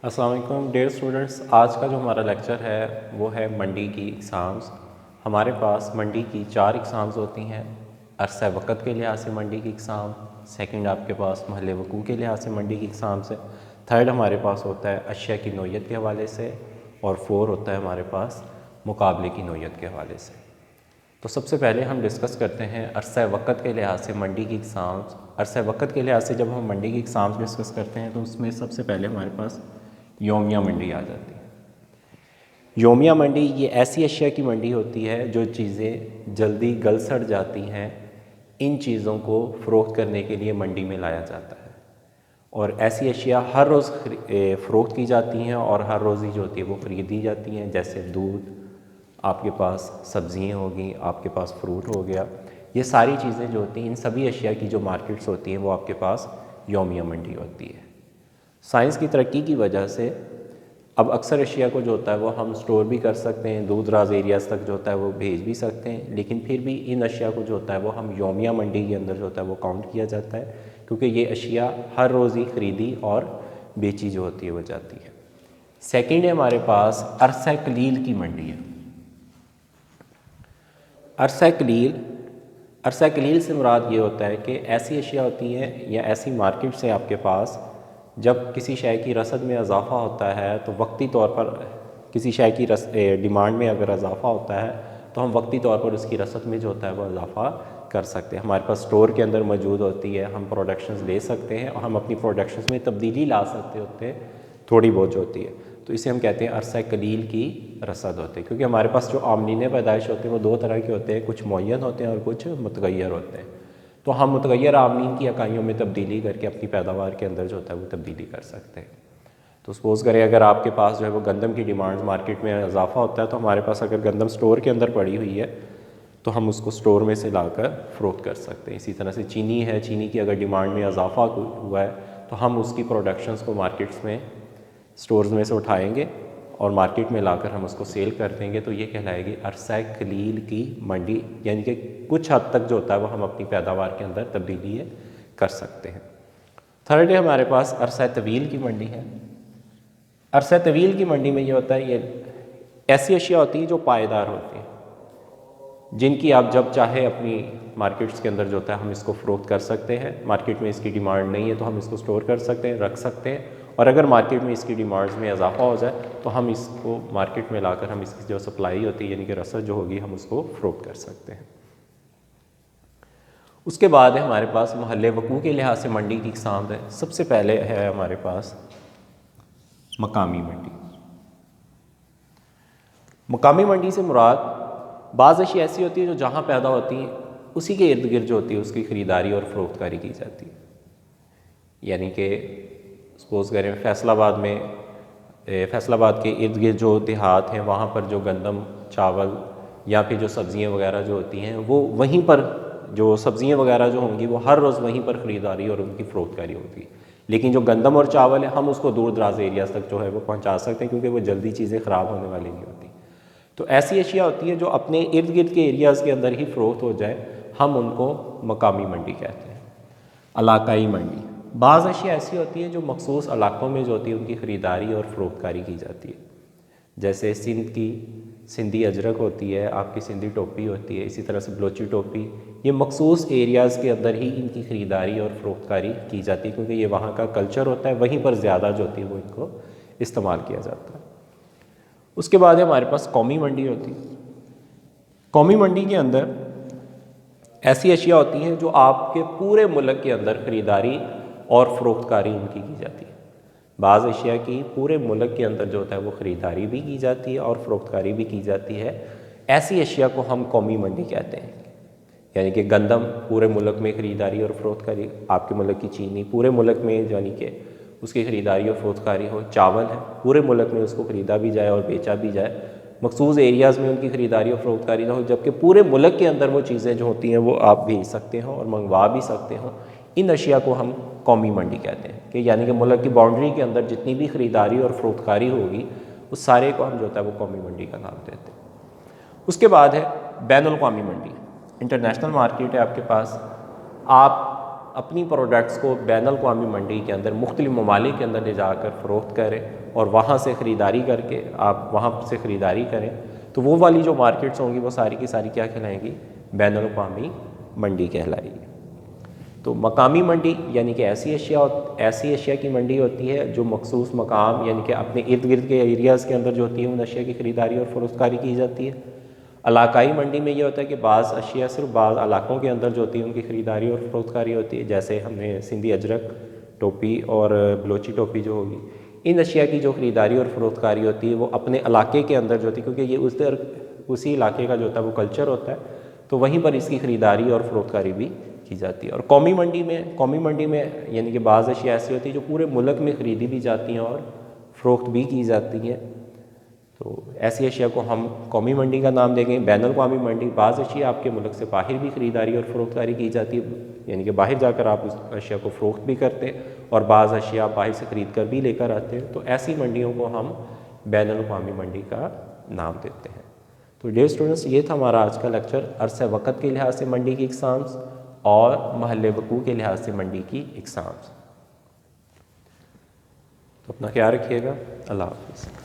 السلام علیکم dear students, آج کا جو ہمارا لیکچر ہے وہ ہے منڈی کی اقسامز۔ ہمارے پاس منڈی کی 4 اقسامز ہوتی ہیں۔ عرصہ وقت کے لحاظ سے منڈی کی اقسام، سیکنڈ آپ کے پاس محل وقوع کے لحاظ سے منڈی کی اقسام سے، تھرڈ ہمارے پاس ہوتا ہے اشیاء کی نوعیت کے حوالے سے، اور فور ہوتا ہے ہمارے پاس مقابلے کی نوعیت کے حوالے سے۔ تو سب سے پہلے ہم ڈسکس کرتے ہیں عرصہ وقت کے لحاظ سے منڈی کی اقسامز۔ عرصہ وقت کے لحاظ سے جب ہم منڈی کی اقسامز ڈسکس کرتے ہیں تو اس میں سب سے پہلے ہمارے پاس یومیہ منڈی آ جاتی ہے۔ یومیہ منڈی یہ ایسی اشیاء کی منڈی ہوتی ہے جو چیزیں جلدی گل سڑ جاتی ہیں، ان چیزوں کو فروخت کرنے کے لیے منڈی میں لایا جاتا ہے، اور ایسی اشیاء ہر روز فروخت کی جاتی ہیں اور ہر روز ہی جو ہوتی ہے وہ خریدی جاتی ہیں، جیسے دودھ، آپ کے پاس سبزیاں ہوگی، آپ کے پاس فروٹ ہو گیا۔ یہ ساری چیزیں جو ہوتی ہیں، ان سبھی اشیاء کی جو مارکیٹس ہوتی ہیں وہ آپ کے پاس یومیہ منڈی ہوتی ہے۔ سائنس کی ترقی کی وجہ سے اب اکثر اشیاء کو جو ہوتا ہے وہ ہم سٹور بھی کر سکتے ہیں، دور دراز ایریاز تک جو ہوتا ہے وہ بھیج بھی سکتے ہیں، لیکن پھر بھی ان اشیاء کو جو ہوتا ہے وہ ہم یومیہ منڈی کے اندر جو ہوتا ہے وہ کاؤنٹ کیا جاتا ہے، کیونکہ یہ اشیاء ہر روز ہی خریدی اور بیچی جو ہوتی ہے وہ جاتی ہے۔ سیکنڈ ہے ہمارے پاس عرصہ قلیل کی منڈی ہے۔ عرصہ قلیل سے مراد یہ ہوتا ہے کہ ایسی اشیاء ہوتی ہیں یا ایسی مارکیٹ سے آپ کے پاس جب کسی شے کی رسد میں اضافہ ہوتا ہے تو وقتی طور پر کسی شے کی ڈیمانڈ میں اگر اضافہ ہوتا ہے تو ہم وقتی طور پر اس کی رسد میں جو ہوتا ہے وہ اضافہ کر سکتے ہیں۔ ہمارے پاس سٹور کے اندر موجود ہوتی ہے، ہم پروڈکشنز لے سکتے ہیں اور ہم اپنی پروڈکشنز میں تبدیلی لا سکتے ہوتے ہیں، تھوڑی بہت جو ہوتی ہے، تو اسے ہم کہتے ہیں عرصہ قلیل کی رسد ہوتی ہے، کیونکہ ہمارے پاس جو آمدین پیدائش ہوتے ہیں وہ 2 طرح کے ہوتے ہیں، کچھ معین ہوتے ہیں اور کچھ متغیر ہوتے ہیں۔ تو ہم متغیر آمدین کی اکائیوں میں تبدیلی کر کے اپنی پیداوار کے اندر جو ہوتا ہے وہ تبدیلی کر سکتے ہیں۔ تو سپوز کریں اگر آپ کے پاس جو ہے وہ گندم کی ڈیمانڈ مارکیٹ میں اضافہ ہوتا ہے، تو ہمارے پاس اگر گندم سٹور کے اندر پڑی ہوئی ہے تو ہم اس کو سٹور میں سے لا کر فروخت کر سکتے ہیں۔ اسی طرح سے چینی ہے، چینی کی اگر ڈیمانڈ میں اضافہ ہوا ہے تو ہم اس کی پروڈکشنز کو مارکیٹس میں سٹورز میں سے اٹھائیں گے اور مارکیٹ میں لا کر ہم اس کو سیل کر دیں گے، تو یہ کہلائے گی عرصہ قلیل کی منڈی، یعنی کہ کچھ حد تک جو ہوتا ہے وہ ہم اپنی پیداوار کے اندر تبدیلی کر سکتے ہیں۔ تھرڈ ہے ہمارے پاس عرصہ طویل کی منڈی ہے۔ عرصہ طویل کی منڈی میں یہ ہوتا ہے، یہ ایسی اشیاء ہوتی ہیں جو پائیدار ہوتی ہیں، جن کی آپ جب چاہے اپنی مارکیٹس کے اندر جو ہوتا ہے ہم اس کو فروخت کر سکتے ہیں۔ مارکیٹ میں اس کی ڈیمانڈ نہیں ہے تو ہم اس کو سٹور کر سکتے ہیں، رکھ سکتے ہیں، اور اگر مارکیٹ میں اس کی ڈیمانڈز میں اضافہ ہو جائے تو ہم اس کو مارکیٹ میں لا کر ہم اس کی جو سپلائی ہوتی ہے یعنی کہ رسد جو ہوگی ہم اس کو فروخت کر سکتے ہیں۔ اس کے بعد ہے ہمارے پاس محل وقوع کے لحاظ سے منڈی کی اقسام ہے۔ سب سے پہلے ہے ہمارے پاس مقامی منڈی۔ مقامی منڈی سے مراد بعض اشیاء ایسی ہوتی ہیں جو جہاں پیدا ہوتی ہیں اسی کے ارد گرد جو ہوتی ہے اس کی خریداری اور فروخت کاری کی جاتی ہے، یعنی کہ سپوز کریں فیصل آباد کے ارد گرد جو دیہات ہیں وہاں پر جو گندم، چاول یا پھر جو سبزیاں وغیرہ جو ہوتی ہیں وہ وہیں پر جو سبزیاں وغیرہ جو ہوں گی وہ ہر روز وہیں پر خریداری اور ان کی فروخت کاری ہوتی ہے، لیکن جو گندم اور چاول ہے ہم اس کو دور دراز ایریاز تک جو ہے وہ پہنچا سکتے ہیں، کیونکہ وہ جلدی چیزیں خراب ہونے والی نہیں ہوتی۔ تو ایسی اشیاء ہوتی ہیں جو اپنے ارد گرد کے ایریاز کے اندر ہی فروخت ہو جائے، ہم ان کو مقامی منڈی کہتے ہیں۔ علاقائی منڈی، بعض اشیاء ایسی ہوتی ہیں جو مخصوص علاقوں میں جو ہوتی ہے ان کی خریداری اور فروخت کاری کی جاتی ہے، جیسے سندھ کی سندھی اجرک ہوتی ہے، آپ کی سندھی ٹوپی ہوتی ہے، اسی طرح سے بلوچی ٹوپی، یہ مخصوص ایریاز کے اندر ہی ان کی خریداری اور فروخت کاری کی جاتی ہے، کیونکہ یہ وہاں کا کلچر ہوتا ہے، وہیں پر زیادہ جو ہوتی ہے وہ ان کو استعمال کیا جاتا ہے۔ اس کے بعد ہمارے پاس قومی منڈی ہوتی ہے۔ قومی منڈی کے اندر ایسی اشیاء ہوتی ہیں جو آپ کے پورے ملک کے اندر خریداری اور فروخت کاری ان کی جاتی ہے۔ بعض اشیاء کی پورے ملک کے اندر جو ہوتا ہے وہ خریداری بھی کی جاتی ہے اور فروخت کاری بھی کی جاتی ہے، ایسی اشیاء کو ہم قومی منڈی کہتے ہیں۔ یعنی کہ گندم پورے ملک میں خریداری اور فروخت کاری، آپ کے ملک کی چینی پورے ملک میں یعنی کہ اس کی خریداری اور فروخت کاری ہو، چاول ہے پورے ملک میں اس کو خریدا بھی جائے اور بیچا بھی جائے، مخصوص ایریاز میں ان کی خریداری اور فروخت کاری نہ ہو، جبکہ پورے ملک کے اندر وہ چیزیں جو ہوتی ہیں وہ آپ بھیج سکتے ہوں اور منگوا بھی سکتے ہوں، ان اشیاء کو ہم قومی منڈی کہتے ہیں، کہ یعنی کہ ملک کی باؤنڈری کے اندر جتنی بھی خریداری اور فروخت کاری ہوگی اس سارے کو ہم جو ہوتا ہے وہ قومی منڈی کا نام دیتے ہیں۔ اس کے بعد ہے بین الاقوامی منڈی، انٹرنیشنل مارکیٹ ہے آپ کے پاس۔ آپ اپنی پروڈکٹس کو بین الاقوامی منڈی کے اندر مختلف ممالک کے اندر لے جا کر فروخت کریں اور وہاں سے خریداری کر کے آپ وہاں سے خریداری کریں، تو وہ والی جو مارکیٹس ہوں گی وہ ساری کی ساری کیا کہلائیں گی؟ بین الاقوامی منڈی کہلائے گی۔ تو مقامی منڈی یعنی کہ ایسی اشیاء کی منڈی ہوتی ہے جو مخصوص مقام یعنی کہ اپنے ارد گرد کے ایریاز کے اندر جو ہوتی ہیں ان اشیاء کی خریداری اور فروخت کاری کی جاتی ہے۔ علاقائی منڈی میں یہ ہوتا ہے کہ بعض اشیاء صرف بعض علاقوں کے اندر جو ہوتی ہے ان کی خریداری اور فروخت کاری ہوتی ہے، جیسے ہم نے سندھی اجرک ٹوپی اور بلوچی ٹوپی جو ہوگی، ان اشیاء کی جو خریداری اور فروخت کاری ہوتی ہے وہ اپنے علاقے کے اندر جو ہوتی ہے، کیونکہ یہ اسی علاقے کا جو ہوتا ہے وہ کلچر ہوتا ہے، تو وہیں پر اس کی خریداری اور فروخت کاری بھی کی جاتی ہے۔ اور قومی منڈی میں یعنی کہ بعض اشیاء ایسی ہوتی ہیں جو پورے ملک میں خریدی بھی جاتی ہیں اور فروخت بھی کی جاتی ہیں، تو ایسی اشیاء کو ہم قومی منڈی کا نام دیں گے۔ بین الاقوامی منڈی، بعض اشیاء آپ کے ملک سے باہر بھی خریداری اور فروخت کاری کی جاتی ہے، یعنی کہ باہر جا کر آپ اس اشیاء کو فروخت بھی کرتے ہیں اور بعض اشیاء باہر سے خرید کر بھی لے کر آتے ہیں، تو ایسی منڈیوں کو ہم بین الاقوامی منڈی کا نام دیتے ہیں۔ تو ڈیئر اسٹوڈنٹس، یہ تھا ہمارا آج کا لیکچر، عرصہ وقت کے لحاظ سے منڈی کی اقسامز اور محل وقوع کے لحاظ سے منڈی کی اقسامز۔ تو اپنا خیال رکھیے گا، اللہ حافظ۔